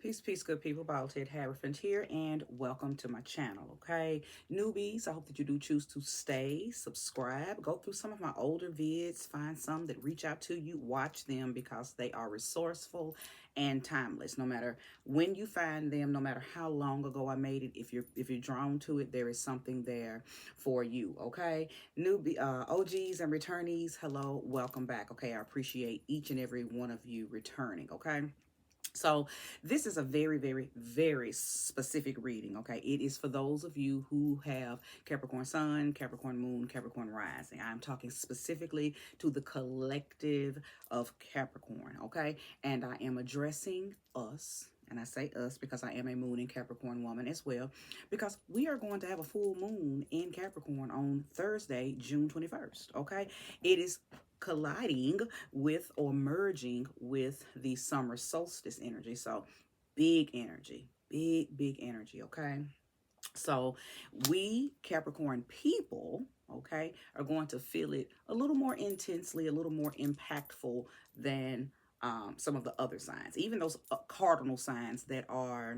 Peace, good people. Baldhead Haverford here, and welcome to my channel. Okay, newbies, I hope that you do choose to stay, subscribe, go through some of my older vids, find some that reach out to you, watch them because they are resourceful and timeless. No matter when you find them, no matter how long ago I made it, if you're drawn to it, there is something there for you. Okay, newbie, OGs and returnees, hello, welcome back. Okay, I appreciate each and every one of you returning. Okay. So this is a very specific reading, okay? It is for those of you who have Capricorn Sun, Capricorn Moon, Capricorn Rising. I'm talking specifically to the collective of Capricorn, okay? And I am addressing us. And I say us because I am a moon in Capricorn woman as well, because we are going to have a full moon in Capricorn on Thursday, June 21st, okay? It is colliding with or merging with the summer solstice energy. So big energy, big energy, okay? So we Capricorn people, okay, are going to feel it a little more intensely, a little more impactful than some of the other signs, even those cardinal signs that are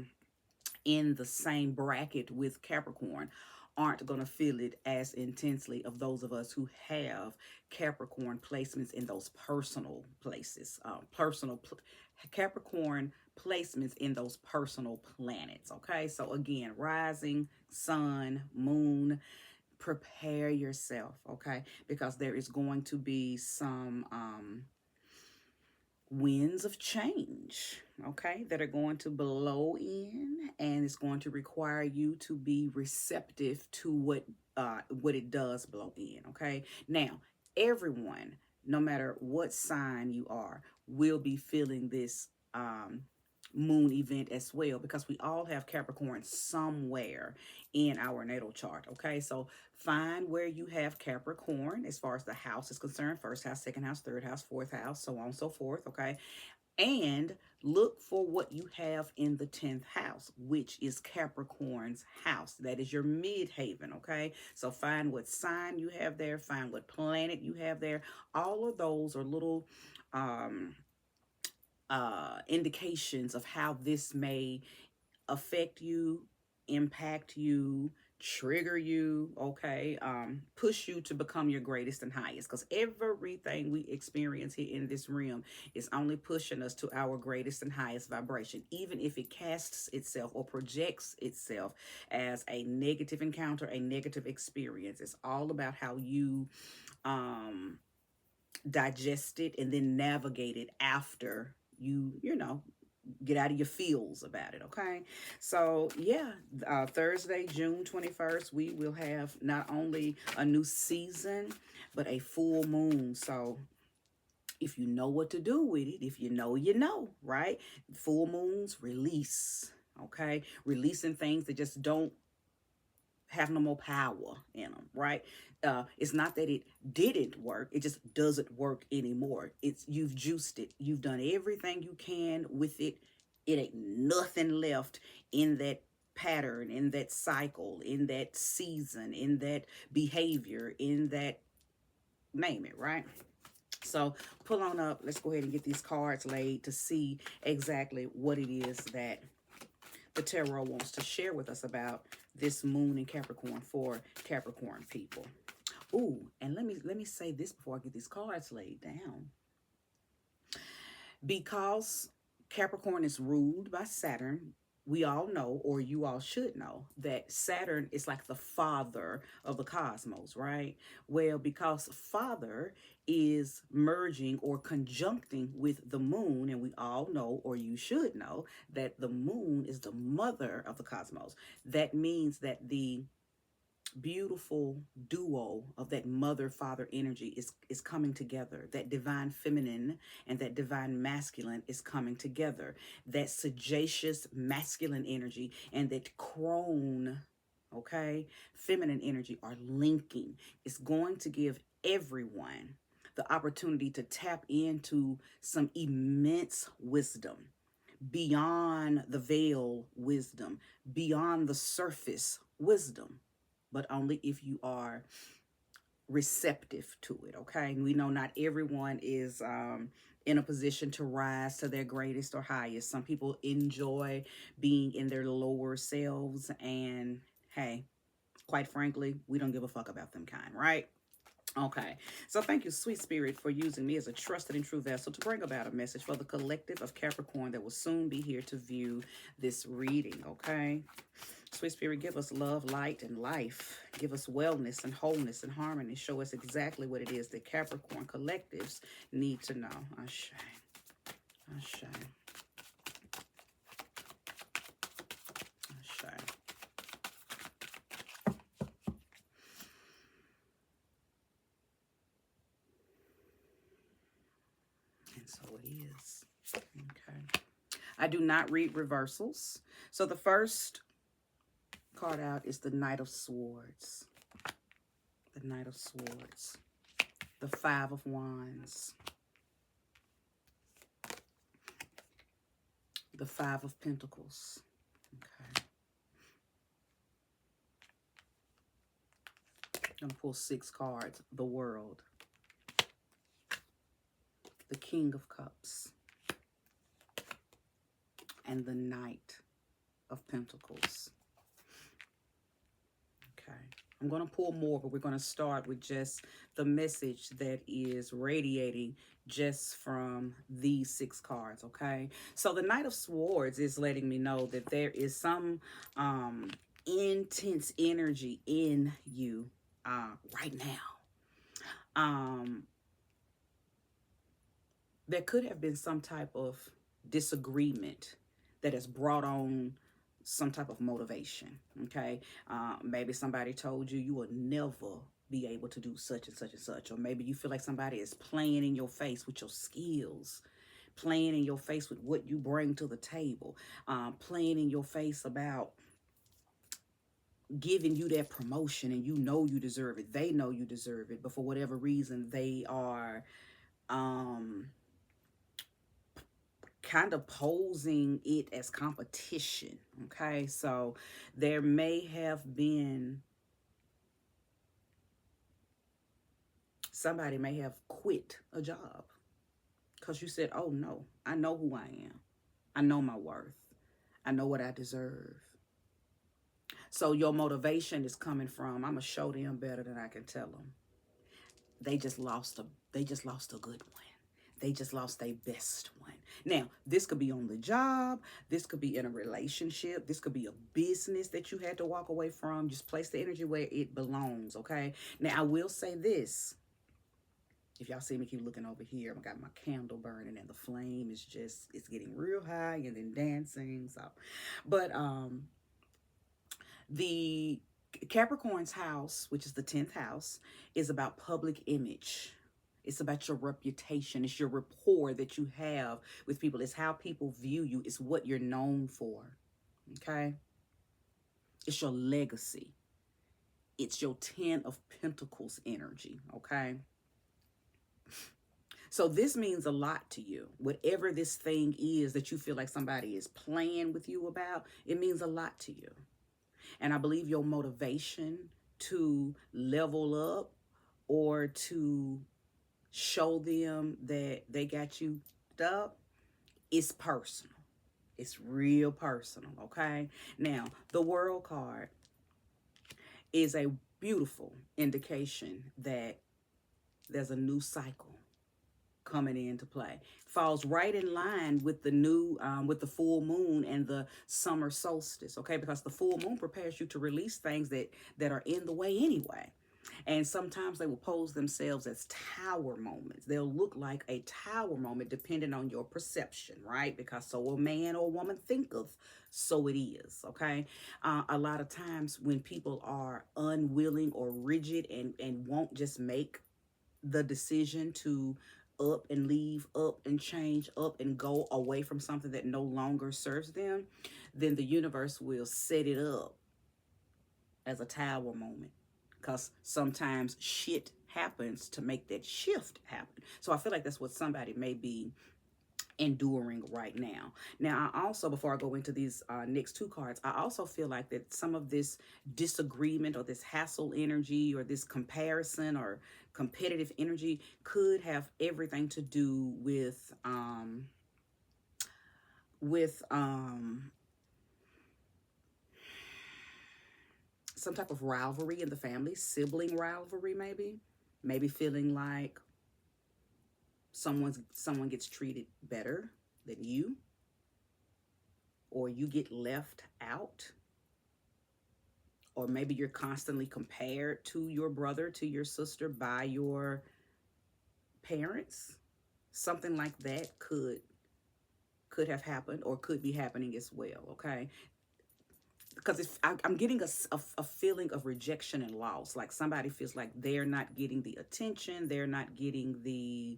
in the same bracket with Capricorn aren't going to feel it as intensely of those of us who have Capricorn placements in those personal places, Capricorn placements in those personal planets. Okay, so again, rising, sun, moon, prepare yourself, okay, because there is going to be some winds of change, okay, that are going to blow in, and it's going to require you to be receptive to what it does blow in. Okay, now everyone, no matter what sign you are, will be feeling this moon event as well, because we all have Capricorn somewhere in our natal chart. Okay, so find where you have Capricorn as far as the house is concerned: first house, second house, third house, fourth house, so on and so forth. Okay, and look for what you have in the 10th house, which is Capricorn's house. That is your midhaven. Okay, so find what sign you have there, find what planet you have there. All of those are little indications of how this may affect you, impact you, trigger you, okay, push you to become your greatest and highest, because everything we experience here in this realm is only pushing us to our greatest and highest vibration, even if it casts itself or projects itself as a negative encounter, a negative experience. It's all about how you digest it and then navigate it after you get out of your feels about it. Okay, so yeah, Thursday, June 21st, we will have not only a new season but a full moon. So if you know what to do with it, if you know, you know, right? Full moons release. Okay, releasing things that just don't have no more power in them, right? It's not that it didn't work, it just doesn't work anymore. It's you've juiced it, you've done everything you can with it. It ain't nothing left in that pattern, in that cycle, in that season, in that behavior, in that, name it, right? So pull on up, let's go ahead and get these cards laid to see exactly what it is that the tarot wants to share with us about this moon in Capricorn for Capricorn people. Ooh, and let me say this before I get these cards laid down. Because Capricorn is ruled by Saturn, we all know, or you all should know, that Saturn is like the father of the cosmos, right? Well, because father is merging or conjuncting with the moon, and we all know, or you should know, that the moon is the mother of the cosmos. That means that the beautiful duo of that mother father energy is coming together. That divine feminine and that divine masculine is coming together. That sagacious masculine energy and that crone, okay, feminine energy are linking. It's going to give everyone the opportunity to tap into some immense wisdom, beyond the veil wisdom, beyond the surface wisdom, but only if you are receptive to it. Okay, we know not everyone is in a position to rise to their greatest or highest. Some people enjoy being in their lower selves, and hey, quite frankly, we don't give a fuck about them kind, right? Okay, so thank you, Sweet Spirit, for using me as a trusted and true vessel to bring about a message for the collective of Capricorn that will soon be here to view this reading, okay? Sweet Spirit, give us love, light, and life. Give us wellness and wholeness and harmony. Show us exactly what it is that Capricorn collectives need to know. Ashe. Ashe. Ashe. And so it is. Okay. I do not read reversals. So the first card out is the Knight of Swords. The Knight of Swords. The Five of Wands. The Five of Pentacles. Okay. I'm going to pull 6 cards. The World. The King of Cups. And the Knight of Pentacles. Okay. I'm going to pull more, but we're going to start with just the message that is radiating just from these 6 cards, okay? So the Knight of Swords is letting me know that there is some intense energy in you right now. There could have been some type of disagreement that has brought on some type of motivation, okay? Maybe somebody told you you will never be able to do such and such and such, or maybe you feel like somebody is playing in your face with your skills, playing in your face with what you bring to the table, playing in your face about giving you that promotion, and you know you deserve it. They know you deserve it, but for whatever reason, they are kind of posing it as competition, okay? So there may have been, somebody may have quit a job because you said, oh no, I know who I am. I know my worth. I know what I deserve. So your motivation is coming from, I'm gonna show them better than I can tell them. They just lost a good one. They just lost their best one. Now, this could be on the job. This could be in a relationship. This could be a business that you had to walk away from. Just place the energy where it belongs, okay? Now, I will say this. If y'all see me keep looking over here, I got my candle burning and the flame is just, it's getting real high and then dancing. So, but the Capricorn's house, which is the 10th house, is about public image. It's about your reputation. It's your rapport that you have with people. It's how people view you. It's what you're known for, okay? It's your legacy. It's your 10 of Pentacles energy, okay? So this means a lot to you. Whatever this thing is that you feel like somebody is playing with you about, it means a lot to you. And I believe your motivation to level up or to show them that they got you up is personal. It's real personal, okay? Now, the World card is a beautiful indication that there's a new cycle coming into play. Falls right in line with the new, with the full moon and the summer solstice, okay? Because the full moon prepares you to release things that are in the way anyway. And sometimes they will pose themselves as tower moments. They'll look like a tower moment depending on your perception, right? Because so a man or a woman thinketh, so it is, okay? A lot of times when people are unwilling or rigid and won't just make the decision to up and leave, up and change, up and go away from something that no longer serves them, then the universe will set it up as a tower moment. Because sometimes shit happens to make that shift happen. So I feel like that's what somebody may be enduring right now. Now, I also, before I go into these next two cards, I also feel like that some of this disagreement or this hassle energy or this comparison or competitive energy could have everything to do with some type of rivalry in the family, sibling rivalry, maybe feeling like someone gets treated better than you, or you get left out, or maybe you're constantly compared to your brother, to your sister by your parents. Something like that could have happened or could be happening as well. Okay, because if I'm getting a feeling of rejection and loss, like somebody feels like they're not getting the attention, they're not getting the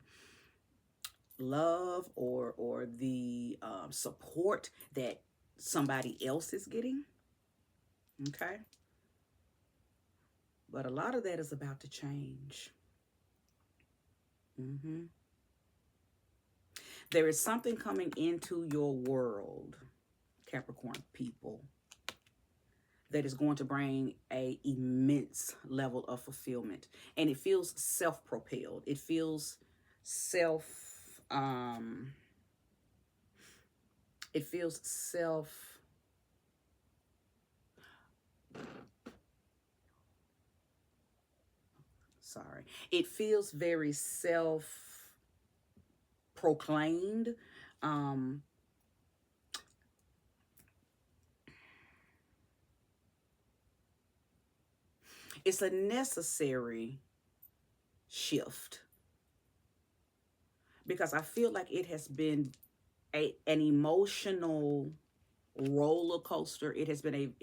love or the support that somebody else is getting. Okay, but a lot of that is about to change. Hmm. There is something coming into your world, Capricorn people, that is going to bring a immense level of fulfillment, and it feels self-propelled. It feels self um it feels self sorry it feels very self proclaimed. um it's a necessary shift, because I feel like it has been an emotional roller coaster. It has been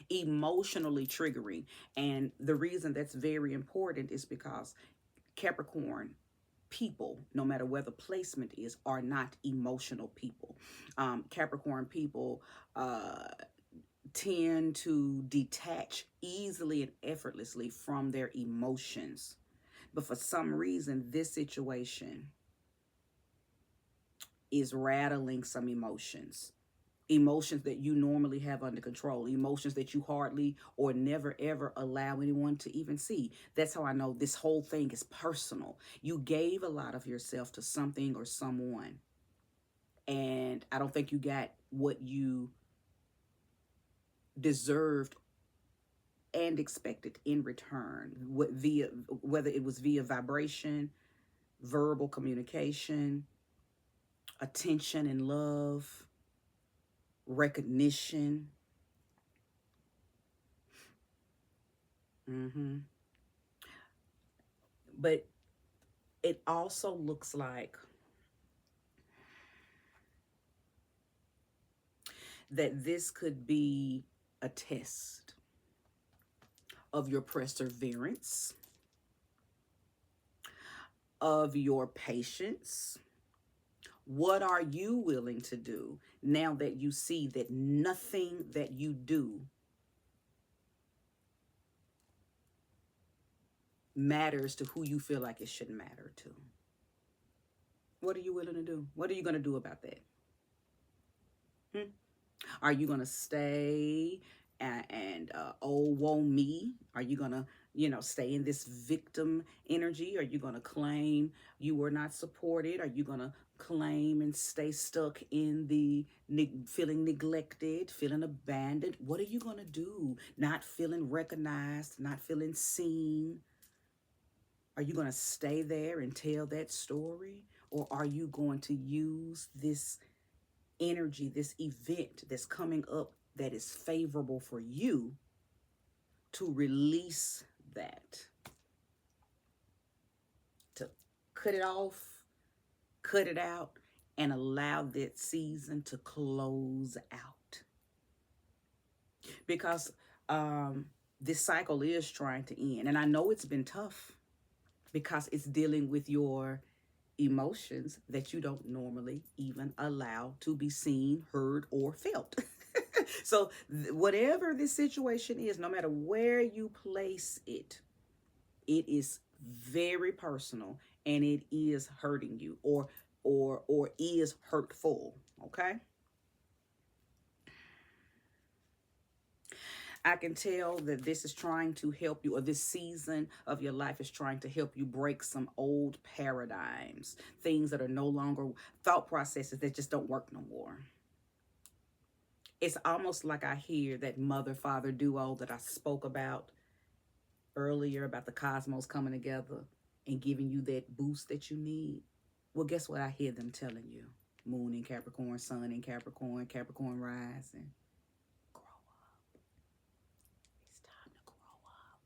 emotionally triggering, and the reason that's very important is because Capricorn people, no matter where the placement is, are not emotional people. Capricorn people tend to detach easily and effortlessly from their emotions, but for some reason this situation is rattling some emotions that you normally have under control, emotions that you hardly or never ever allow anyone to even see. That's how I know this whole thing is personal. You gave a lot of yourself to something or someone, and I don't think you got what you deserved and expected in return, whether it was via vibration, verbal communication, attention and love, recognition. Hmm. But it also looks like that this could be a test of your perseverance, of your patience. What are you willing to do now that you see that nothing that you do matters to who you feel like it should matter to? What are you willing to do? What are you going to do about that? Hmm? Are you going to stay and oh, woe me? Are you going to, stay in this victim energy? Are you going to claim you were not supported? Are you going to claim and stay stuck in the feeling neglected, feeling abandoned? What are you going to do? Not feeling recognized, not feeling seen? Are you going to stay there and tell that story? Or are you going to use this energy, this event that's coming up that is favorable for you, to release that, to cut it off, cut it out, and allow that season to close out? Because this cycle is trying to end. And I know it's been tough because it's dealing with your emotions that you don't normally even allow to be seen, heard, or felt. So, whatever this situation is, no matter where you place it, it is very personal and it is hurting you, or or is hurtful. Okay. I can tell that this is trying to help you, or this season of your life is trying to help you break some old paradigms, things that are no longer thought processes that just don't work no more. It's almost like I hear that mother father duo that I spoke about earlier, about the cosmos coming together and giving you that boost that you need. Well, guess what I hear them telling you? Moon in Capricorn, Sun in Capricorn, Capricorn rising. Grow up. It's time to grow up.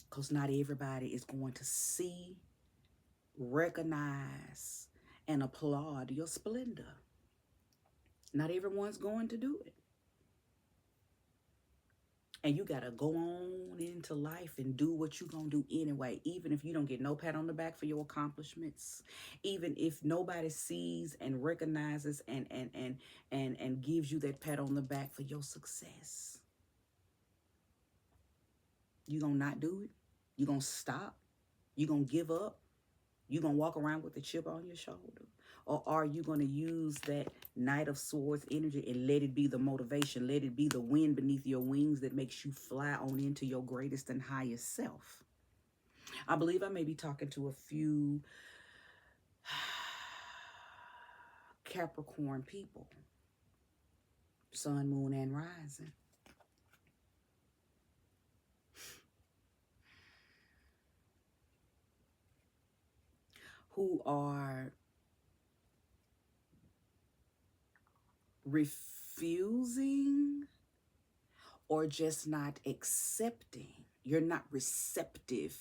Because not everybody is going to see, recognize, and applaud your splendor. Not everyone's going to do it. And you got to go on into life and do what you're going to do anyway, even if you don't get no pat on the back for your accomplishments, even if nobody sees and recognizes and gives you that pat on the back for your success. You going to not do it? You going to stop? You going to give up? You going to walk around with a chip on your shoulder? Or are you going to use that Knight of Swords energy and let it be the motivation, let it be the wind beneath your wings that makes you fly on into your greatest and highest self? I believe I may be talking to a few Capricorn people, sun, moon, and rising, who are refusing or just not accepting. You're not receptive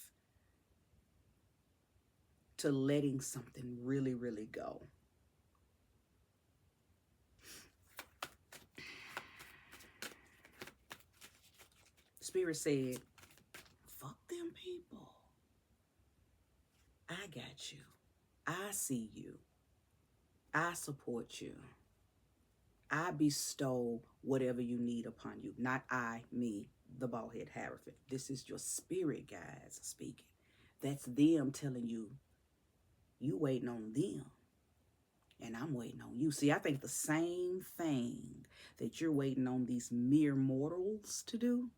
to letting something really, really go. Spirit said, fuck them people. I got you. I see you. I support you. I bestow whatever you need upon you. Not I, me, the bald head Hierophant. This is your spirit guides speaking. That's them telling you, you waiting on them. And I'm waiting on you. See, I think the same thing that you're waiting on these mere mortals to do,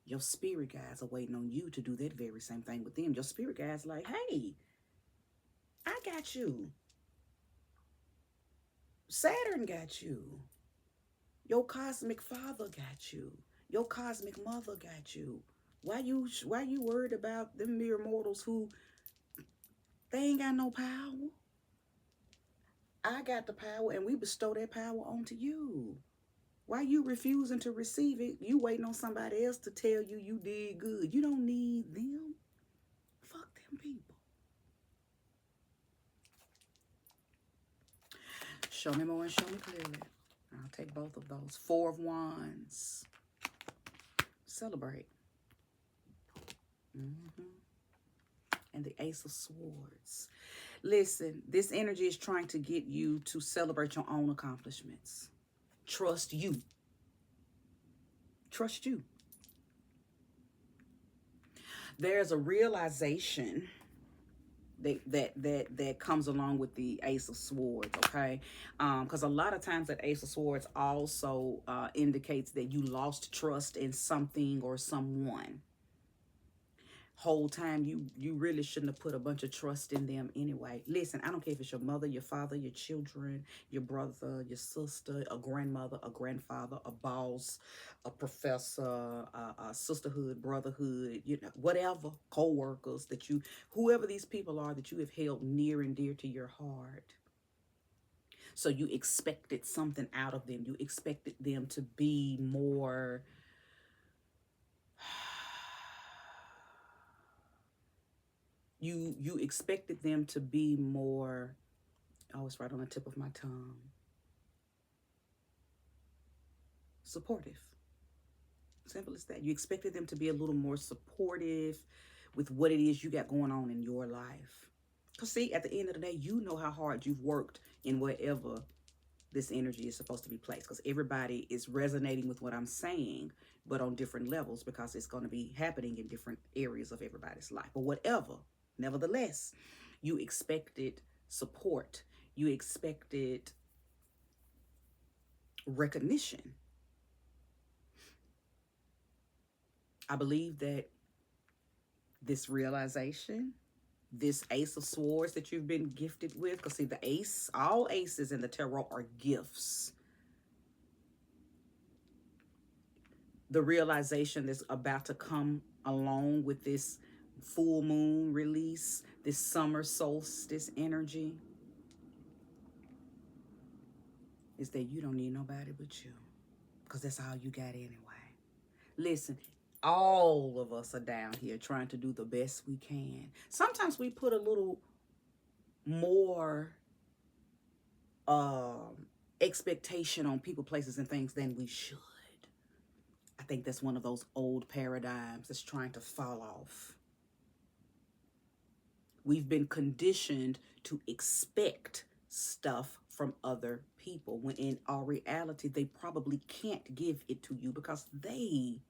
your spirit guides are waiting on you to do that very same thing with them. Your spirit guides like, hey, I got you. Saturn got you. Your cosmic father got you. Your cosmic mother got you. Why you worried about them mere mortals who they ain't got no power? I got the power and we bestow that power onto you. Why you refusing to receive it? You waiting on somebody else to tell you you did good. You don't need them. Fuck them people. Show me more and show me clearly. I'll take both of those. Four of Wands. Celebrate. And the Ace of Swords. Listen, this energy is trying to get you to celebrate your own accomplishments. Trust you. Trust you. There's a realization that comes along with the Ace of Swords, okay? Because a lot of times that Ace of Swords also indicates that you lost trust in something or someone. Whole time you really shouldn't have put a bunch of trust in them anyway. Listen, I don't care if it's your mother, your father, your children, your brother, your sister, a grandmother, a grandfather, a boss, a professor, a sisterhood, brotherhood, you know, whatever, co-workers that you, whoever these people are that you have held near and dear to your heart. So you expected something out of them. You expected them to be more you expected them to be more, oh, it's right on the tip of my tongue, supportive. Simple as that. You expected them to be a little more supportive with what it is you got going on in your life. Because see, at the end of the day, you know how hard you've worked in wherever this energy is supposed to be placed. Because everybody is resonating with what I'm saying, but on different levels, because it's going to be happening in different areas of everybody's life. But whatever, nevertheless, you expected support. You expected recognition. I believe that this realization, this Ace of Swords that you've been gifted with, because see, the ace, all aces in the tarot are gifts. The realization that's about to come along with this full moon release, this summer solstice energy, is that you don't need nobody but you, because that's all you got anyway. Listen, all of us are down here trying to do the best we can. Sometimes we put a little more expectation on people, places, and things than we should. I think that's one of those old paradigms that's trying to fall off. We've been conditioned to expect stuff from other people when in our reality they probably can't give it to you because they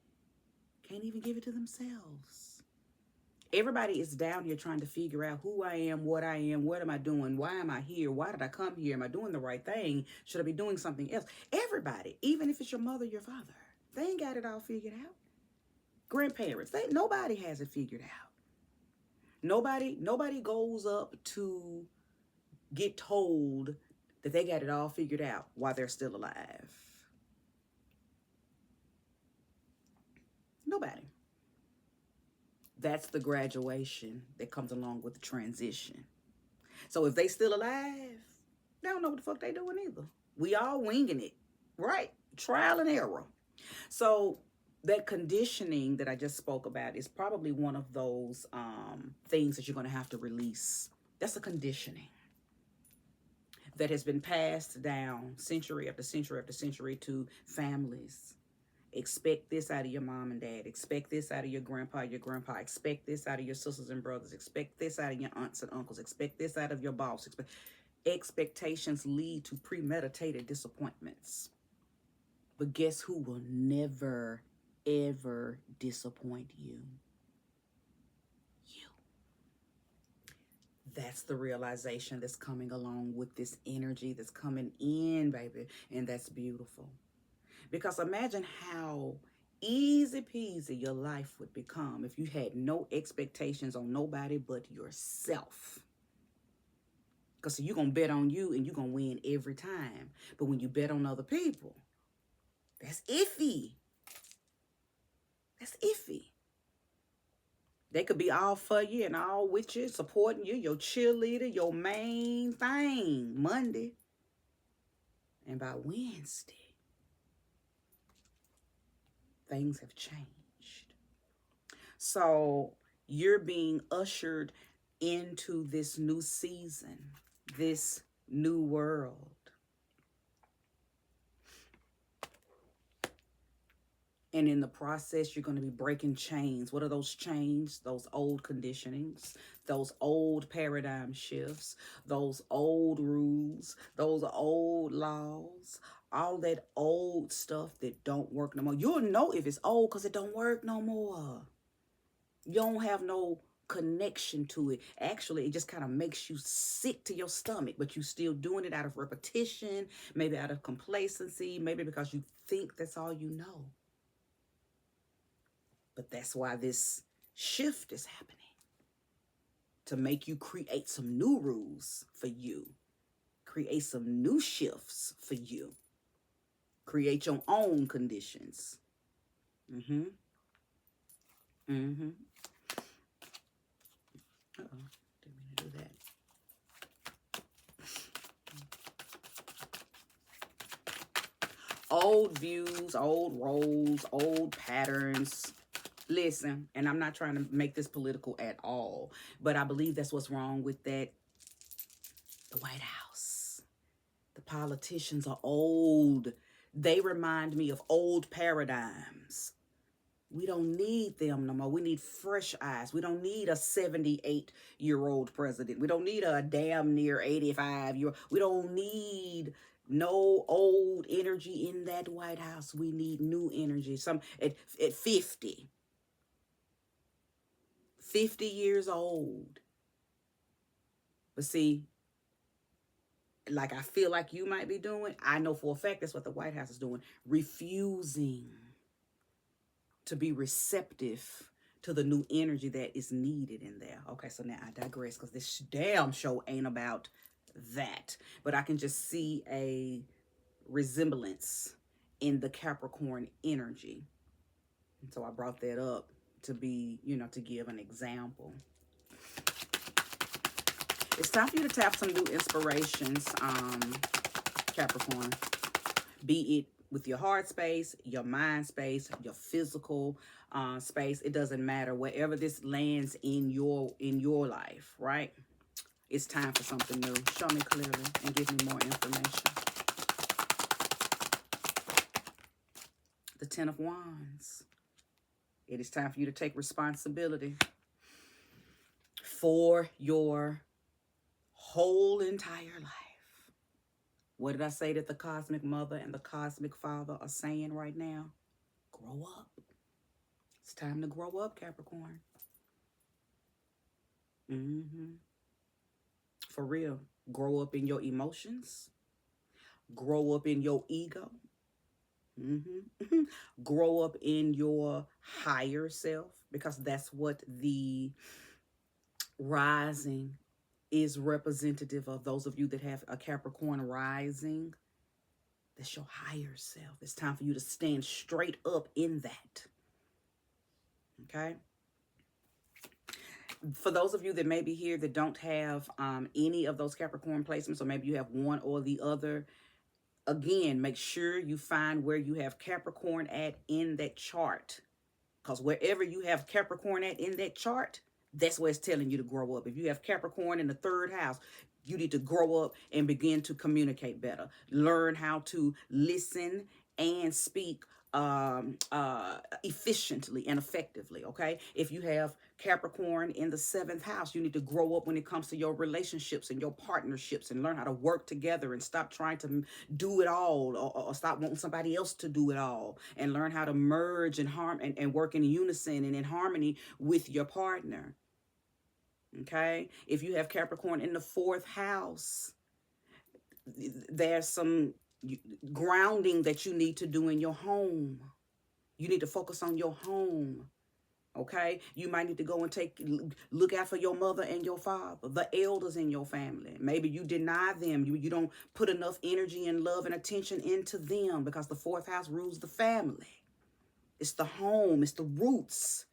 can't even give it to themselves. Everybody is down here trying to figure out who I am, what am I doing, why am I here, why did I come here, am I doing the right thing, should I be doing something else? Everybody, even if it's your mother, your father, they ain't got it all figured out. Grandparents, nobody has it figured out. Nobody goes up to get told that they got it all figured out while they're still alive. Nobody. That's the graduation that comes along with the transition. So if they still alive, they don't know what the fuck they doing either. We all winging it, right? Trial and error. So that conditioning that I just spoke about is probably one of those things that you're going to have to release. That's a conditioning that has been passed down century after century after century to families. Expect this out of your mom and dad. Expect this out of your grandpa, your grandpa. Expect this out of your sisters and brothers. Expect this out of your aunts and uncles. Expect this out of your boss. Expectations lead to premeditated disappointments. But guess who will never, ever disappoint you? You. That's the realization that's coming along with this energy that's coming in, baby. And that's beautiful. Because imagine how easy peasy your life would become if you had no expectations on nobody but yourself. Because you're going to bet on you and you're going to win every time. But when you bet on other people, that's iffy. That's iffy. They could be all for you and all with you, supporting you, your cheerleader, your main thing, Monday. And by Wednesday, things have changed. So you're being ushered into this new season, this new world. And in the process, you're going to be breaking chains. What are those chains? Those old conditionings, those old paradigm shifts, those old rules, those old laws, all that old stuff that don't work no more. You'll know if it's old because it don't work no more. You don't have no connection to it. Actually, it just kind of makes you sick to your stomach, but you still doing it out of repetition, maybe out of complacency, maybe because you think that's all you know. But that's why this shift is happening, to make you create some new rules for you, create some new shifts for you, create your own conditions. Uh-oh. Didn't mean to do that. Old views, old roles, old patterns. Listen, and I'm not trying to make this political at all, but I believe that's what's wrong with that. The White House. The politicians are old. They remind me of old paradigms. We don't need them no more. We need fresh eyes. We don't need a 78-year-old president. We don't need a damn near 85-year-old. We don't need no old energy in that White House. We need new energy. Some at 50 years old. But see, like I feel like you might be doing, I know for a fact that's what the White House is doing, refusing to be receptive to the new energy that is needed in there. Okay, so now I digress because this damn show ain't about that. But I can just see a resemblance in the Capricorn energy. And so I brought that up to be, to give an example. It's time for you to tap some new inspirations, Capricorn. Be it with your heart space, your mind space, your physical space. It doesn't matter. Wherever this lands in your life, right? It's time for something new. Show me clearly and give me more information. The Ten of Wands. It is time for you to take responsibility for your whole entire life. What did I say that the Cosmic Mother and the Cosmic Father are saying right now? Grow up. It's time to grow up, Capricorn. For real. Grow up in your emotions. Grow up in your ego. Grow up in your higher self, because that's what the rising is representative of. Those of you that have a Capricorn rising, that's your higher self. It's time for you to stand straight up in that. Okay? For those of you that may be here that don't have any of those Capricorn placements, or maybe you have one or the other, again, make sure you find where you have Capricorn at in that chart. Because wherever you have Capricorn at in that chart, that's where it's telling you to grow up. If you have Capricorn in the 3rd house, you need to grow up and begin to communicate better. Learn how to listen and speak efficiently and effectively, okay? If you have Capricorn in the 7th house, you need to grow up when it comes to your relationships and your partnerships, and learn how to work together and stop trying to do it all, or stop wanting somebody else to do it all, and learn how to merge and and work in unison and in harmony with your partner. Okay? If you have Capricorn in the 4th house, there's some grounding that you need to do in your home. You need to focus on your home. Okay? You might need to go and look out for your mother and your father, the elders in your family. Maybe you deny them. You don't put enough energy and love and attention into them, because the 4th house rules the family. It's the home. It's the roots.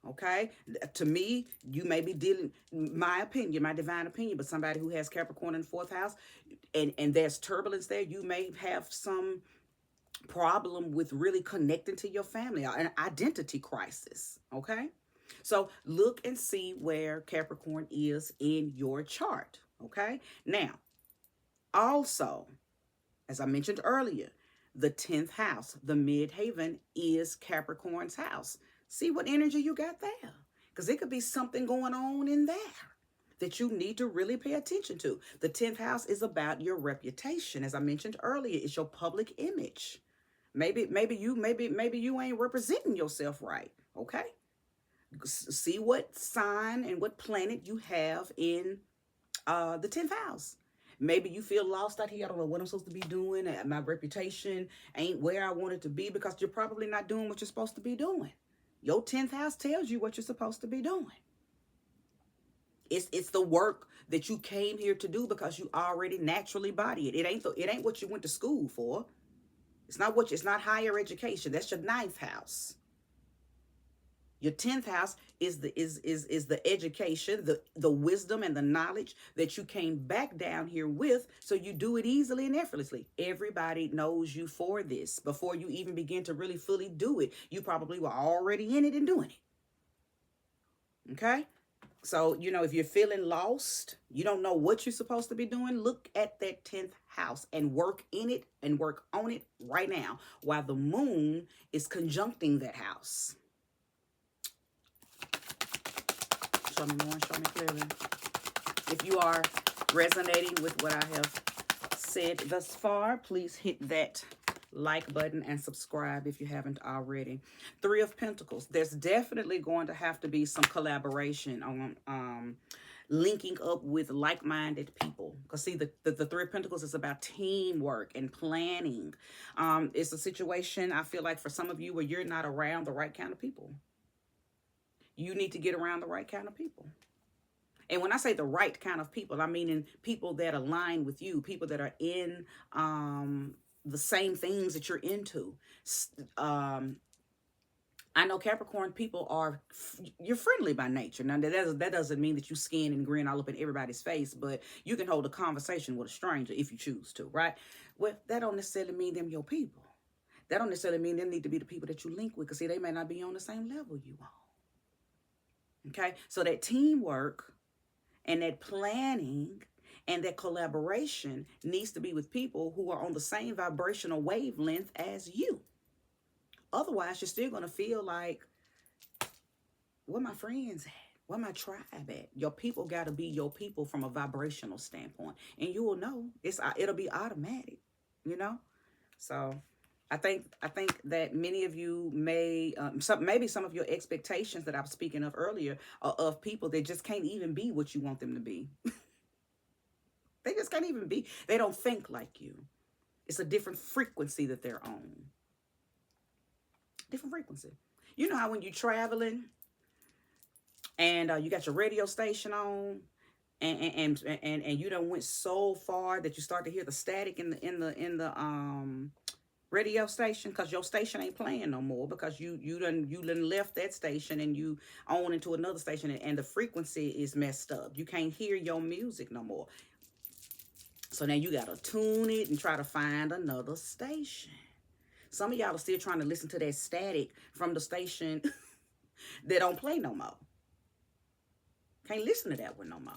Okay? To me, you may be dealing, my opinion, my divine opinion, but somebody who has Capricorn in the 4th house, and there's turbulence there, you may have some problem with really connecting to your family, an identity crisis. Okay? So look and see where Capricorn is in your chart. Okay? Now, also, as I mentioned earlier, the 10th house, the midhaven, is Capricorn's house. See what energy you got there, because it could be something going on in there that you need to really pay attention to. The 10th house is about your reputation. As I mentioned earlier, it's your public image. Maybe you ain't representing yourself right. Okay? See what sign and what planet you have in the 10th house. Maybe you feel lost out here. I don't know what I'm supposed to be doing. My reputation ain't where I want it to be, because you're probably not doing what you're supposed to be doing. Your 10th house tells you what you're supposed to be doing. It's the work that you came here to do, because you already naturally body it. It ain't what you went to school for. It's not higher education. That's your 9th house. Your 10th house is the education, the wisdom and the knowledge that you came back down here with, so you do it easily and effortlessly. Everybody knows you for this. Before you even begin to really fully do it, you probably were already in it and doing it. Okay? So, if you're feeling lost, you don't know what you're supposed to be doing, look at that 10th house and work in it and work on it right now, while the moon is conjuncting that house. Show me more, show me clearly. If you are resonating with what I have said thus far, please hit that like button and subscribe if you haven't already. 3 of Pentacles. There's definitely going to have to be some collaboration on linking up with like-minded people. Because see, the Three of Pentacles is about teamwork and planning. It's a situation, I feel like, for some of you where you're not around the right kind of people. You need to get around the right kind of people. And when I say the right kind of people, I mean in people that align with you, people that are in the same things that you're into. I know Capricorn people you're friendly by nature. Now, that doesn't mean that you skin and grin all up in everybody's face, but you can hold a conversation with a stranger if you choose to, right? Well, that don't necessarily mean them your people. That don't necessarily mean them need to be the people that you link with, because see, they may not be on the same level you are. Okay? So that teamwork and that planning and that collaboration needs to be with people who are on the same vibrational wavelength as you. Otherwise, you're still going to feel like, where my friends at? Where my tribe at? Your people got to be your people from a vibrational standpoint. And you will know. It'll be automatic, you know? So I think that many of you may, maybe some of your expectations that I was speaking of earlier are of people that just can't even be what you want them to be. They just can't even be. They don't think like you. It's a different frequency that they're on. Different frequency. You know how when you're traveling and you got your radio station on, and you done went so far that you start to hear the static in the radio station, because your station ain't playing no more, because you done left that station and you on into another station, and the frequency is messed up. You can't hear your music no more. So now you gotta tune it and try to find another station. Some of y'all are still trying to listen to that static from the station that don't play no more. Can't listen to that one no more.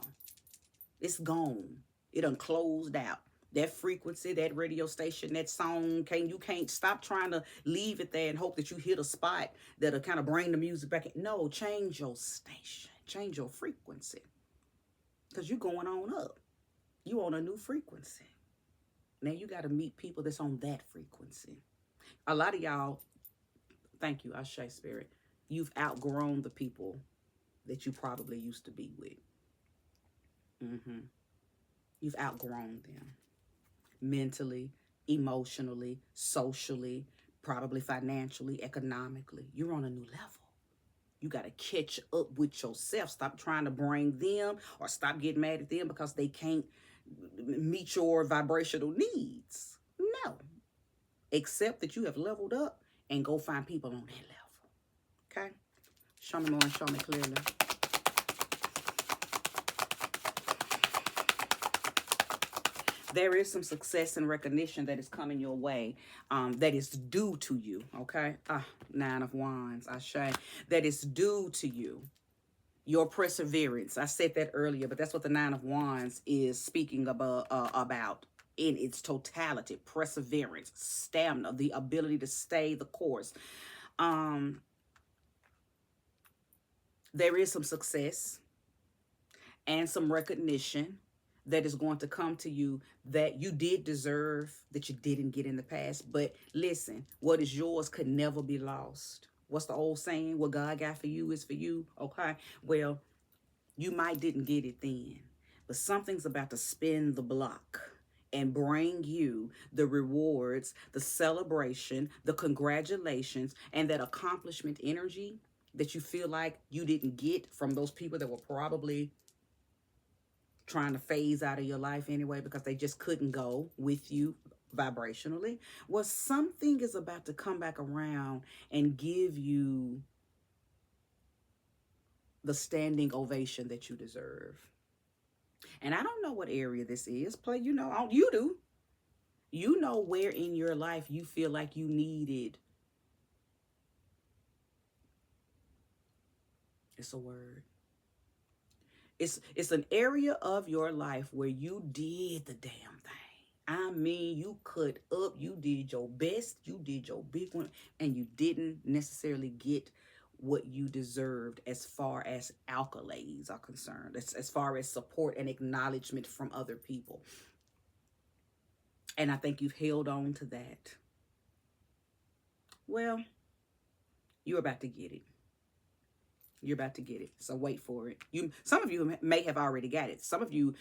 It's gone. It done closed out. That frequency, that radio station, that song, you can't stop trying to leave it there and hope that you hit a spot that'll kind of bring the music back in. No, change your station. Change your frequency. Because you're going on up. You on a new frequency. Now you got to meet people that's on that frequency. A lot of y'all, thank you, Ashe Spirit, you've outgrown the people that you probably used to be with. You've outgrown them. Mentally, emotionally, socially, probably financially, economically. You're on a new level. You got to catch up with yourself. Stop trying to bring them, or stop getting mad at them because they can't meet your vibrational needs. No. Accept that you have leveled up and go find people on that level. Okay? Show me more and show me clearly. There is some success and recognition that is coming your way, that is due to you, okay? Nine of Wands, Ashe. That is due to you. Your perseverance. I said that earlier, but that's what the Nine of Wands is speaking about in its totality. Perseverance, stamina, the ability to stay the course. There is some success and some recognition that is going to come to you that you did deserve, that you didn't get in the past. But listen, what is yours could never be lost. What's the old saying? What God got for you is for you. Okay, well, you might didn't get it then, but something's about to spin the block and bring you the rewards, the celebration, the congratulations, and that accomplishment energy that you feel like you didn't get from those people that were probably trying to phase out of your life anyway because they just couldn't go with you vibrationally. Well, something is about to come back around and give you the standing ovation that you deserve. And I don't know what area this is. You know, you do. You know where in your life you feel like you needed. It's a word. It's an area of your life where you did the damn thing. I mean, you cut up, you did your best, you did your big one, and you didn't necessarily get what you deserved as far as accolades are concerned, as far as support and acknowledgement from other people. And I think you've held on to that. Well, you're about to get it. You're about to get it. So wait for it. Some of you may have already got it. Some of you,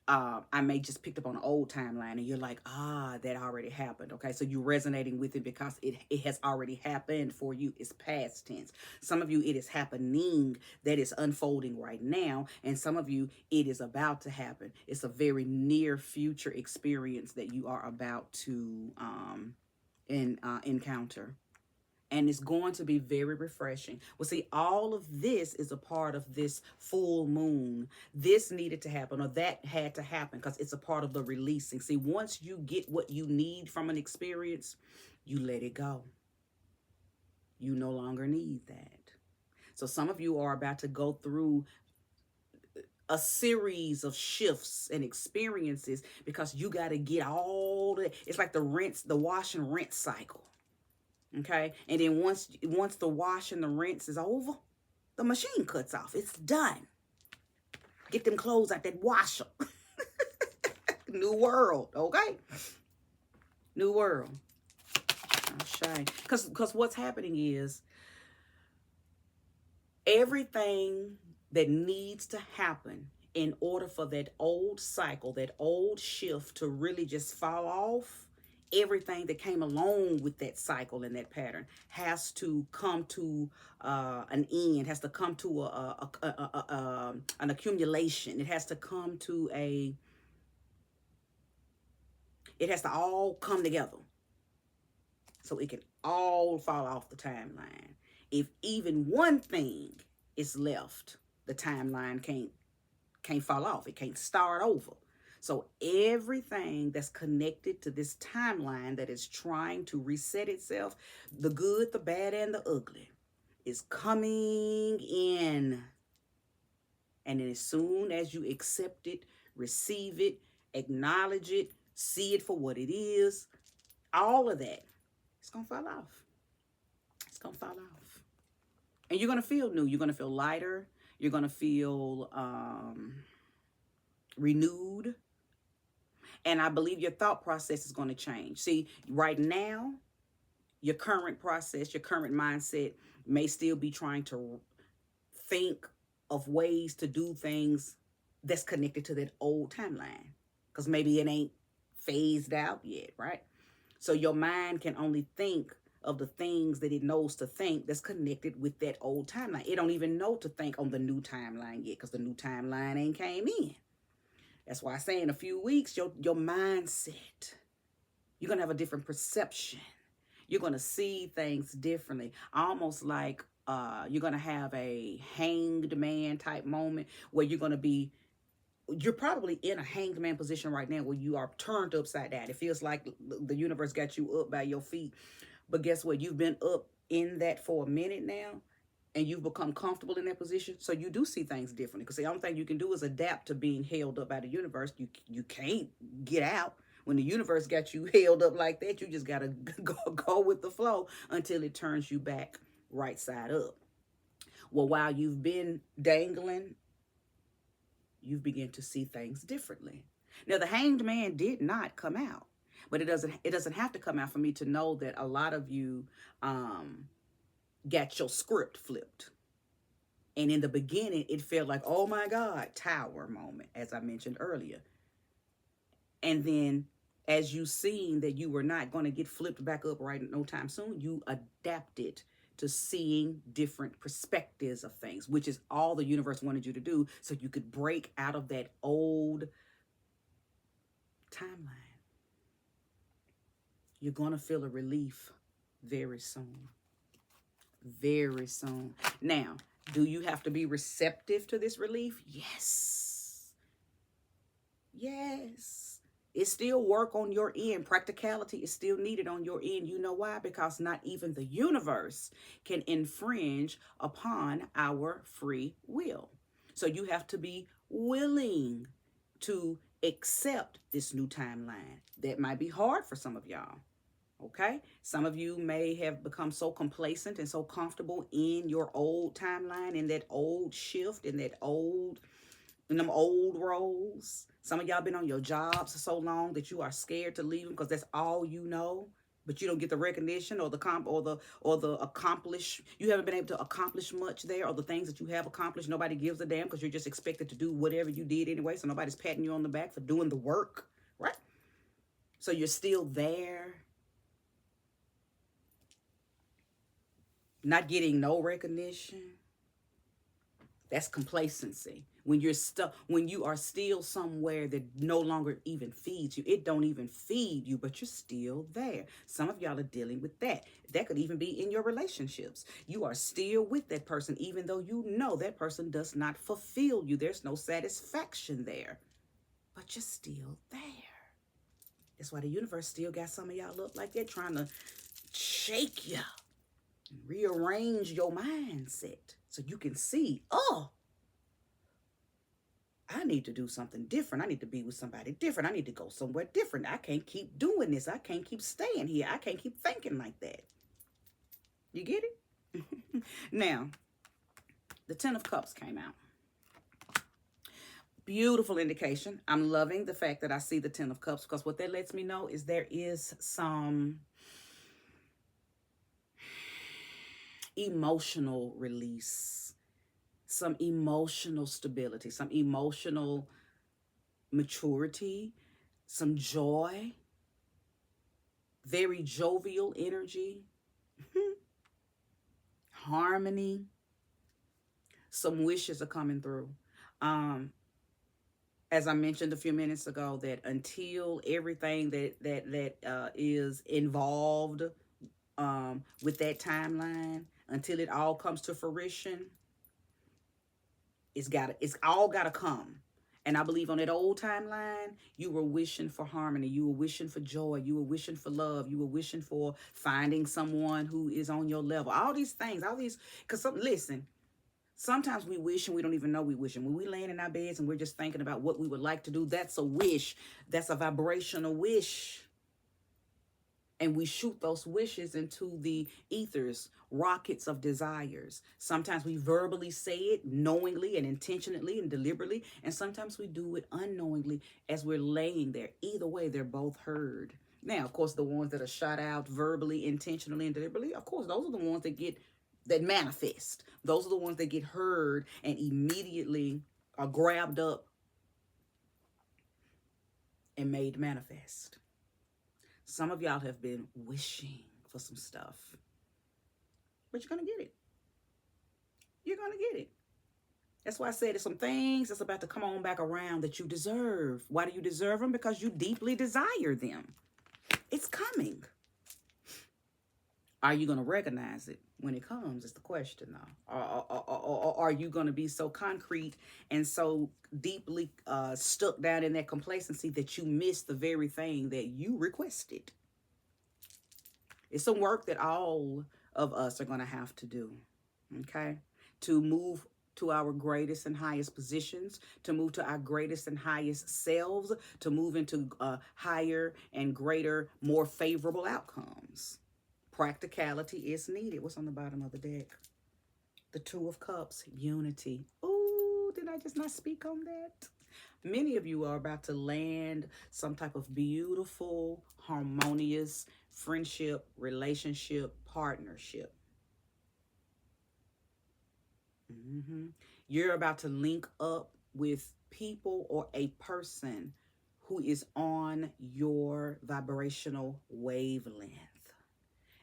I may just picked up on an old timeline and you're like, that already happened. Okay. So you're resonating with it because it has already happened for you. It's past tense. Some of you, it is happening, that is unfolding right now. And some of you, it is about to happen. It's a very near future experience that you are about to encounter. And it's going to be very refreshing. Well, see, all of this is a part of this full moon. This needed to happen, or that had to happen, because it's a part of the releasing. See, once you get what you need from an experience, you let it go. You no longer need that. So some of you are about to go through a series of shifts and experiences because you got to get all the, it's like the wash and rinse cycle. Okay. And then once the wash and the rinse is over, the machine cuts off. It's done. Get them clothes out that washer. New world. Okay. New world. Shine. Because what's happening is everything that needs to happen in order for that old cycle, that old shift to really just fall off, everything that came along with that cycle and that pattern has to come to an end, has to come to an accumulation. It has to come to it has to all come together so it can all fall off the timeline. If even one thing is left, the timeline can't fall off. It can't start over. So everything that's connected to this timeline that is trying to reset itself, the good, the bad, and the ugly, is coming in. And then as soon as you accept it, receive it, acknowledge it, see it for what it is, all of that, it's going to fall off. It's going to fall off. And you're going to feel new. You're going to feel lighter. You're going to feel renewed. And I believe your thought process is going to change. See, right now, your current process, your current mindset may still be trying to think of ways to do things that's connected to that old timeline. Because maybe it ain't phased out yet, right? So your mind can only think of the things that it knows to think that's connected with that old timeline. It don't even know to think on the new timeline yet because the new timeline ain't came in. That's why I say in a few weeks, your mindset, you're going to have a different perception. You're going to see things differently. Almost like you're going to have a hanged man type moment where you're probably in a hanged man position right now where you are turned upside down. It feels like the universe got you up by your feet. But guess what? You've been up in that for a minute now. And you've become comfortable in that position, so you do see things differently. Because the only thing you can do is adapt to being held up by the universe. You can't get out. When the universe got you held up like that, you just got to go with the flow until it turns you back right side up. Well, while you've been dangling, you've begun to see things differently. Now, the hanged man did not come out, but it doesn't have to come out for me to know that a lot of you got your script flipped. And in the beginning, it felt like, oh my God, tower moment, as I mentioned earlier. And then as you seen that you were not going to get flipped back up right no time soon, you adapted to seeing different perspectives of things, which is all the universe wanted you to do so you could break out of that old timeline. You're going to feel a relief very soon. Very soon. Now, do you have to be receptive to this relief? Yes. Yes. It's still work on your end. Practicality is still needed on your end. You know why? Because not even the universe can infringe upon our free will. So you have to be willing to accept this new timeline. That might be hard for some of y'all. Okay, some of you may have become so complacent and so comfortable in your old timeline, in that old shift, in them old roles. Some of y'all been on your jobs so long that you are scared to leave them because that's all you know. but you don't get the recognition or the comp or the accomplish. You haven't been able to accomplish much there, or the things that you have accomplished. Nobody gives a damn because you're just expected to do whatever you did anyway. So nobody's patting you on the back for doing the work, right? So you're still there, not getting no recognition. That's complacency. When you're stuck, when you are still somewhere that no longer even feeds you, it don't even feed you, but you're still there. Some of y'all are dealing with that. That could even be in your relationships. You are still with that person, even though you know that person does not fulfill you. There's no satisfaction there, but you're still there. That's why the universe still got some of y'all up like that, trying to shake you, rearrange your mindset so you can see, oh, I need to do something different. I need to be with somebody different. I need to go somewhere different. I can't keep doing this. I can't keep staying here. I can't keep thinking like that. You get it? Now, the Ten of Cups came out. Beautiful indication. I'm loving the fact that I see the Ten of Cups, because what that lets me know is there is some emotional release, some emotional stability, some emotional maturity, some joy, very jovial energy, harmony. Some wishes are coming through. As I mentioned a few minutes ago, that until everything that is involved with that timeline, until it all comes to fruition, it's all gotta come. And I believe on that old timeline, you were wishing for harmony, you were wishing for joy, you were wishing for love, you were wishing for finding someone who is on your level. All these things, because listen, sometimes we wish and we don't even know we wishing. When we laying in our beds and we're just thinking about what we would like to do, that's a wish. That's a vibrational wish. And we shoot those wishes into the ethers, rockets of desires. Sometimes we verbally say it knowingly and intentionally and deliberately. And sometimes we do it unknowingly as we're laying there. Either way, they're both heard. Now, of course, the ones that are shot out verbally, intentionally, and deliberately, of course, those are the ones that manifest. Those are the ones that get heard and immediately are grabbed up and made manifest. Some of y'all have been wishing for some stuff, but you're going to get it. You're going to get it. That's why I said there's some things that's about to come on back around that you deserve. Why do you deserve them? Because you deeply desire them. It's coming. Are you going to recognize it when it comes? Is the question, though. Or are you going to be so concrete and so deeply stuck down in that complacency that you miss the very thing that you requested? It's some work that all of us are going to have to do, okay? To move to our greatest and highest positions, to move to our greatest and highest selves, to move into higher and greater, more favorable outcomes. Practicality is needed. What's on the bottom of the deck? The Two of Cups, unity. Oh, did I just not speak on that? Many of you are about to land some type of beautiful, harmonious friendship, relationship, partnership. You're about to link up with people or a person who is on your vibrational wavelength.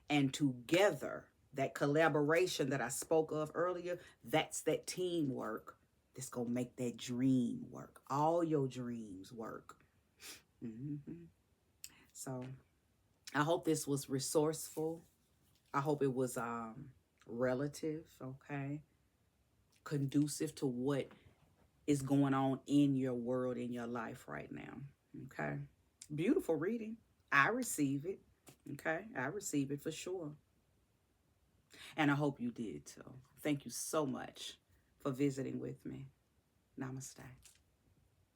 And together, that collaboration that I spoke of earlier, that's that teamwork that's going to make that dream work. All your dreams work. So I hope this was resourceful. I hope it was relative, okay? Conducive to what is going on in your world, in your life right now, okay? Beautiful reading. I receive it. Okay, I receive it for sure. And I hope you did too. Thank you so much for visiting with me. Namaste.